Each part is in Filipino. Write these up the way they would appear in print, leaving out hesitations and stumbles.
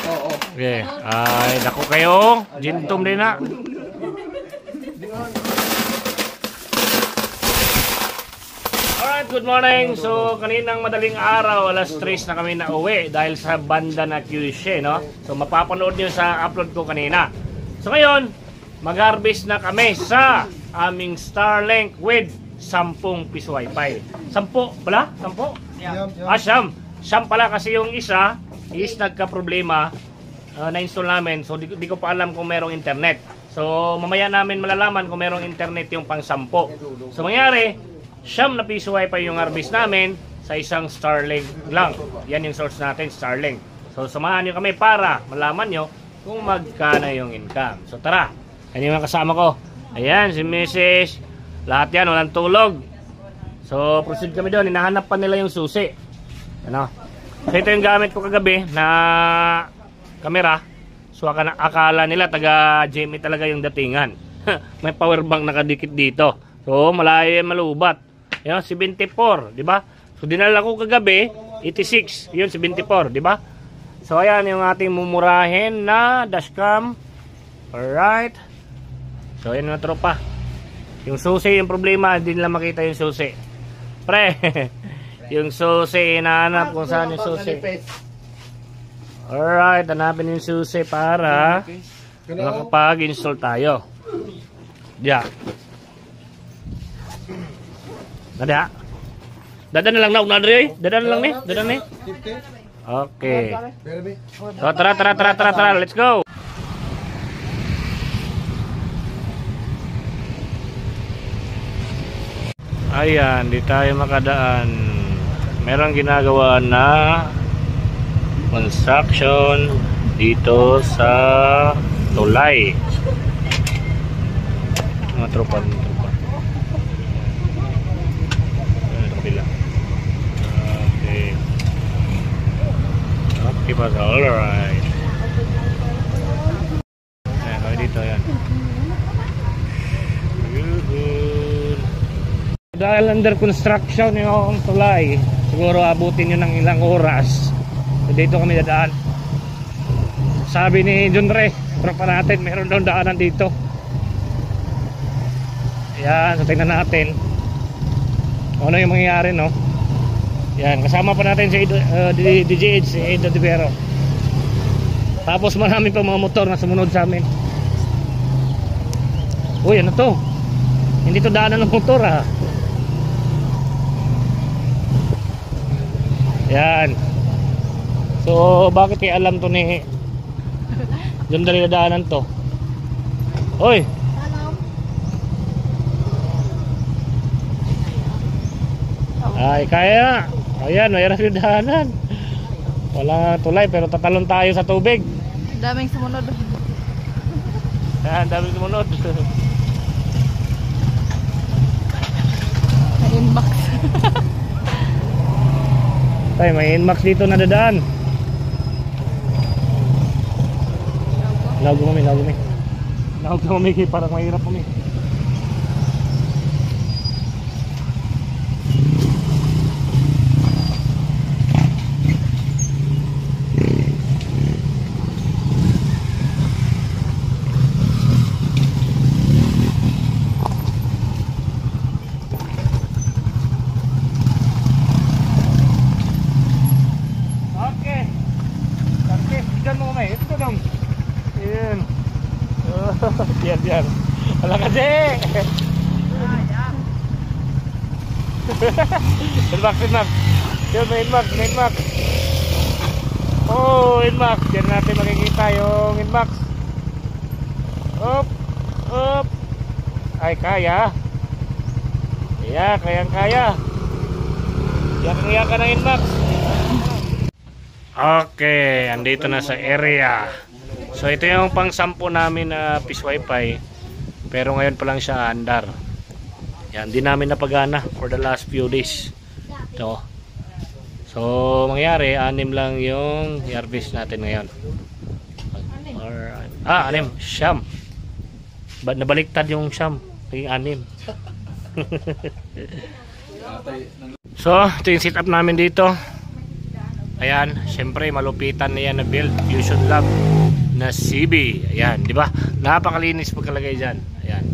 Okay. Ay, dako kayo. Gintom din na. Alright, good morning. So, kaninang madaling araw, alas 3 na kami na uwi dahil sa banda na QC, no? So, mapapanood nyo sa upload ko kanina. So, ngayon, mag-harvest na kami sa aming Starlink with 10 piso wifi. 10 pala? 10? Yeah. Siyam. Siyam pala kasi yung isa is nagka-problema. Na-install namin, so di ko pa alam kung merong internet. So mamaya namin malalaman kung merong internet yung pang 10. So mangyari, 9 na piso wifi yung harvest namin sa isang Starlink lang. Yan yung source natin, Starlink. So samahan nyo kami para malaman nyo kung magkano yung income. So tara, yan yung mga kasama ko. Ayan, si Mrs. Lahat yan, walang tulog. So proceed kami doon, hinahanap pa nila yung susi. Ano? So ito yung gamit ko kagabi na kamera. So akala nila taga GMA talaga yung datingan. May power bank nakadikit dito. So malayo yung malubat. Yan 74, di ba? So dinala ko kagabi 86, yun 74, di ba? So ayan yung ating mumurahin na dashcam. Alright. So ayan na tropa. Yung susi yung problema, hindi nila makita yung susi. Pre. Yung susi inaanap kung saan yung susi. Alright, hanapin yung susi para makapag-install tayo. Diyan. Nada. Dadan na lang na unadre. Dadan na lang ni. Dadan ni. Okay. So tara, let's go. Ayan, di tayo makadaan. Merong ginagawa na construction dito sa tulay. Mga tropa. Okay pa, alright. Ayan, kami dito, ayan. Dahil under construction yung tulay, siguro abutin nyo ng ilang oras. So dito kami dadaan. Sabi ni John Ray, tropa natin, meron daw daanan dito. Ayan, so tingnan natin ano yung mangyayari, no? Yan, kasama pa natin si DJH, si Edo Divero. Tapos marami pa mga motor na sumunod sa amin. Uy, ano to? Hindi to daanan ng motor, ha? Yan. So, bakit kaya alam to ni John Ray na daanan to? Uy! Ay, kaya. Ayan, mayroon yung daanan. Wala tulay pero tatalon tayo sa tubig. Daming sumunod. Ayan, daming sumunod. May inbox. Ay, may inbox dito na dadaan. Nawag kami. Parang mahirap kami. Yan. Wala kasi. Inbox. Yun, may inbox. Oh, inbox. Diyan natin makikita yung inbox. Up. Ay, kaya. Yeah, kaya. Kaya ka ng inbox. Okay, andito na sa area. So ito yung pang 10 namin na piece wifi. Pero ngayon pa lang siya andar. Yan, di namin napagana for the last few days. Ito. So mangyari, 6 lang yung harvest natin ngayon. Alright. 6, siyam. Nabaliktad yung siyam. Naging 6. So ito yung setup namin dito. Ayan, syempre malupitan na yan na build, Fusion Lab na CB. Ayan, di ba? Napakalinis pagkalagay dyan. Ayan.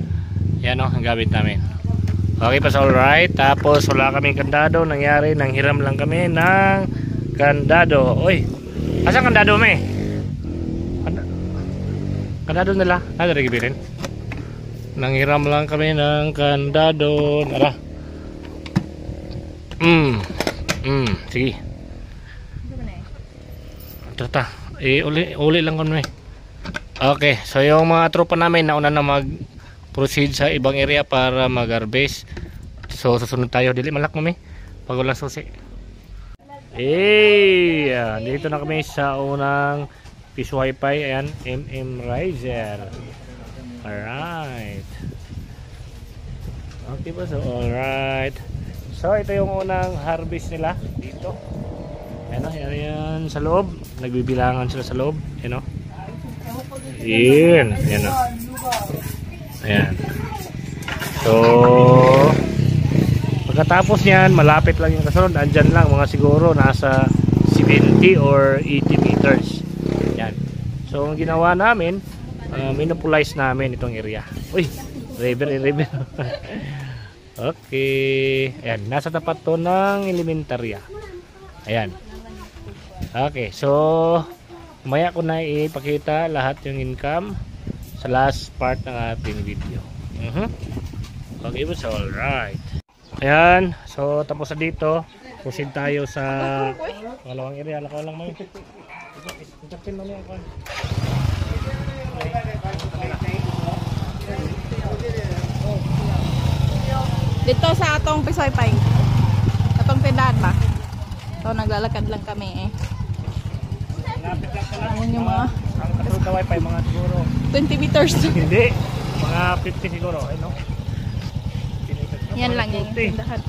Ayan o, ang gamit namin. Okay pa sa alright. Tapos wala kaming kandado. Nangyari, nanghiram lang kami ng kandado. Uy, asan kandado me? Kandado nila? Nada regibirin. Nanghiram lang kami ng kandado. Nara. Sige. Tata. Uli lang kami. Okay, so yung mga tropa namin nauna na mag-proceed sa ibang area para mag-harvest. So susunod tayo. Dili malak mo pag walang susi. Dito na kami sa unang Peace Wi-Fi. Ayan, Riser. Alright. Okay ba? So alright. So ito yung unang harvest nila dito. Ayan o, yan sa loob. Nagbibilangan sila sa loob. Ayan o. Ayan o. Ayan. So pagkatapos nyan, malapit lang yung kasunod. Andyan lang, mga siguro nasa 70 or 80 meters. Ayan. So ang ginawa namin, minopolize namin itong area. Uy, river. Okay. Ayan, nasa tapat to ng elementarya. Ayan. Okay, so maya ko na ipakita lahat yung income sa last part ng ating video. Okay, so alright. Ayan, so tapos na dito. Proceed tayo sa pangalawang area. Lakaw lang mo. Itapin mo yung dito sa atong Peace Wi-Fi. Atong tindahan ba? So naglalakad lang kami lapit lang pala. Ayun yung mga ang kasunod na Wi-Fi, mga siguro 20 meters. Hindi, mga 50 siguro. Ay no? Yan lang yung tindahan.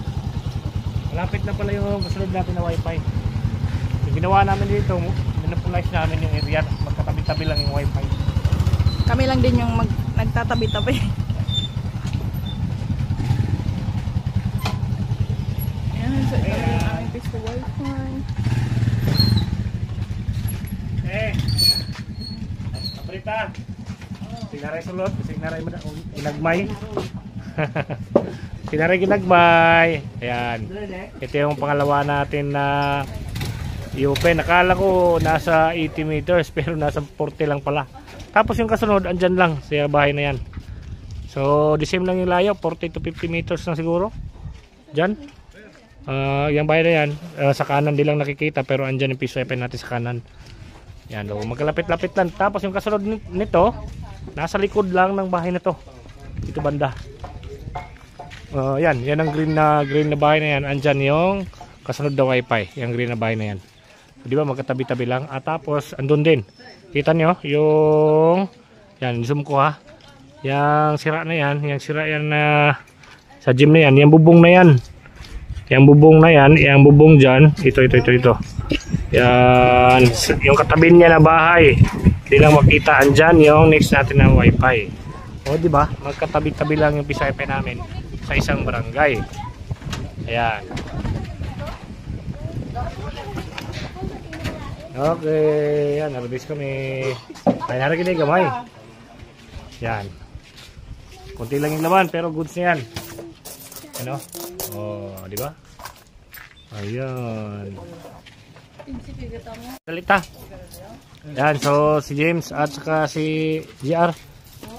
Malapit na pala yung kasunod natin na Wi-Fi. Yung ginawa namin dito, minopolize namin yung area. Magkatabi-tabi lang yung Wi-Fi. Kami lang din yung nagtatabi-tabi. So ito yung aming Peace Wi-Fi. Aprita. Sinaray sulod, sinaray ginagmay. Sinaray ginagmay. Ayan. Ito yung pangalawa natin na i-open. Nakala ko nasa 80 meters pero nasa 40 lang pala. Tapos yung kasunod andyan lang sa bahay na yan. So the same lang yung layo, 40 to 50 meters lang siguro. Diyan. Yung bahay na yan, sa kanan di lang nakikita pero andyan yung Peace Wi-Fi natin sa kanan. Yan, magkalapit-lapit lang. Tapos yung kasunod nito, nasa likod lang ng bahay na to. Dito banda. Yan ang green na bahay na yan. Andyan yung kasunod na Wi-Fi, yung green na bahay na yan. So, di ba magkatabi-tabi lang. At tapos andun din. Kita nyo yung yan, zoom ko ha. Yung sira na yan, na sa gym na yan, yung bubong na yan. Yang bubong na yan, yang bubong dyan, ito. Yan, yung katabi niya na bahay. Hindi lang makita, andyan yung next natin na Wi-Fi. O, di ba? Magkatabi-tabi lang yung Peace Wi-Fi namin sa isang barangay. Ayan. Okay, yan, nalabis kami. Ay, narakinig gamay. Yan. Kunti lang yung laman, pero goods na yan. Ano? Oh, di ba? Ayan. Salita. Yan, so si James at saka si GR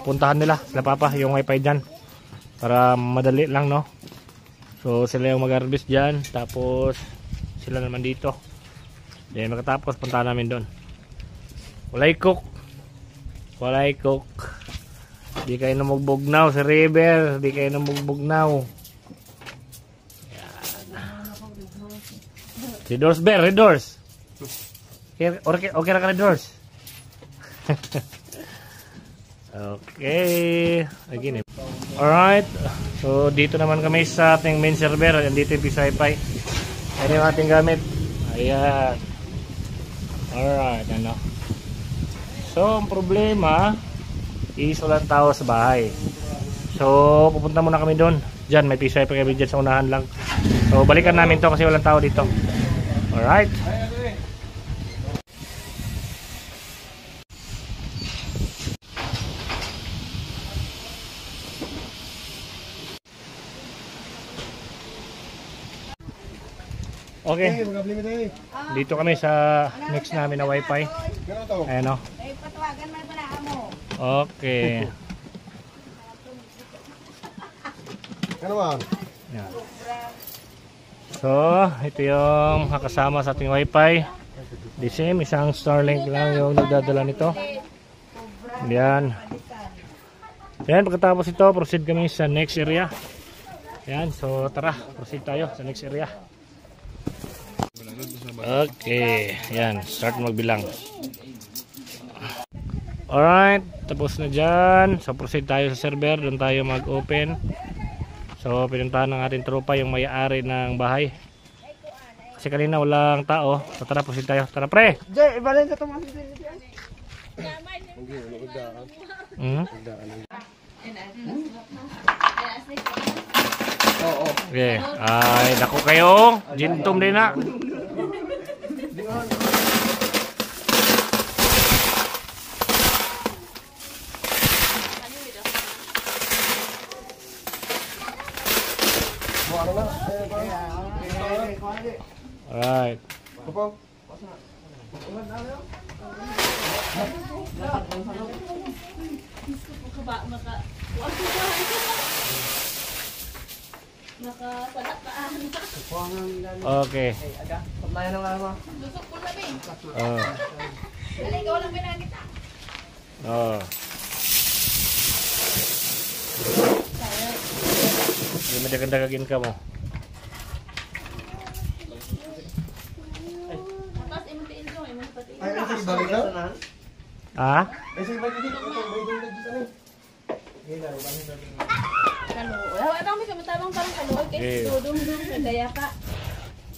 puntahan nila sila papa yung Wi-Fi diyan para madali lang, no? So sila yung mag-harvest diyan, tapos sila naman dito. Then makatapos puntahan namin doon. Walay cook. Di kayo namugbugnaw sa river, di kayo namugbugnaw. Red doors, bear, red doors. Okay na ka red doors. Okay. Again. Alright. So, dito naman kami sa ating main server. Dito yung Peace Wi-Fi. Ayan yung ating gamit. Ayan. Alright. Ano. So, ang problema is walang tao sa bahay. So, pupunta muna kami doon. Diyan, may Peace Wi-Fi kami dyan sa unahan lang. So, balikan namin to kasi walang tao dito. Alright. Okay. Dito kami sa next namin na wifi. Ayan o. Okay. Yan. So, ito yung kasama sa ating wifi. The same, isang Starlink lang yung nagdadala nito. Yan. Yan, pagkatapos ito, proceed kami sa next area. Yan, so tara, proceed tayo sa next area. Okay, yan, start magbilang. Alright, tapos na dyan. So proceed tayo sa server, doon tayo mag-open. So pinuntahan ng ating tropa yung may-ari ng bahay. Kasi kanina walang tao. So tara, proceed tayo. Tara pre! Jay, ibalin sa tumas. Okay. Ay, dako kayo. Jintom din na. Alright. Okay. Oh. Hindi mo dagdag-dagagin ka mo. Ah?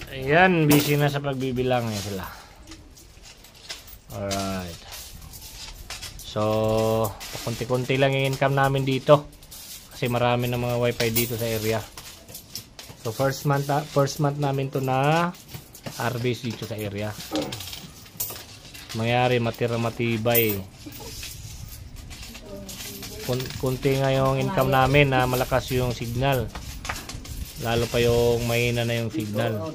Ayan, busy na sa pagbibilang niya sila. Alright. So, kunti-kunti lang yung income namin dito. Kasi marami ng mga wifi dito sa area. So, first month namin to na harvest dito sa area. Mayari matira matibay. Kunti nga yung income namin na malakas yung signal. Lalo pa yung mahina na yung signal.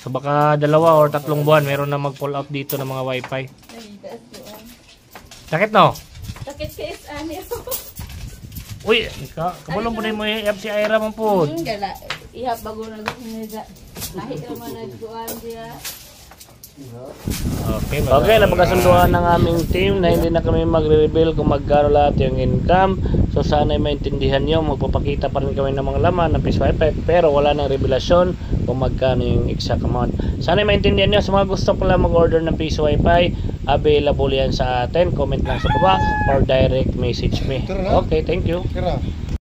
So baka 2 or 3 buwan meron na mag-pull out dito ng mga wifi. Sakit no? Sakit ka is ani. Uy, kabulong po na mo i-up si Ira mong po. Ihap bago na gusto. Lahi naman nagkuhan dia. Okay, napagkasunduan ng aming team na hindi na kami magre-reveal kung magkano lahat yung income. So sana maintindihan nyo, magpapakita pa rin kami ng mga laman ng Peace Wifi, pero wala nang revelasyon kung magkano yung exact amount. Sana maintindihan nyo, sa mga gusto pala mag-order ng Peace Wifi, available yan sa atin. Comment lang sa baba or direct message me. Okay, thank you.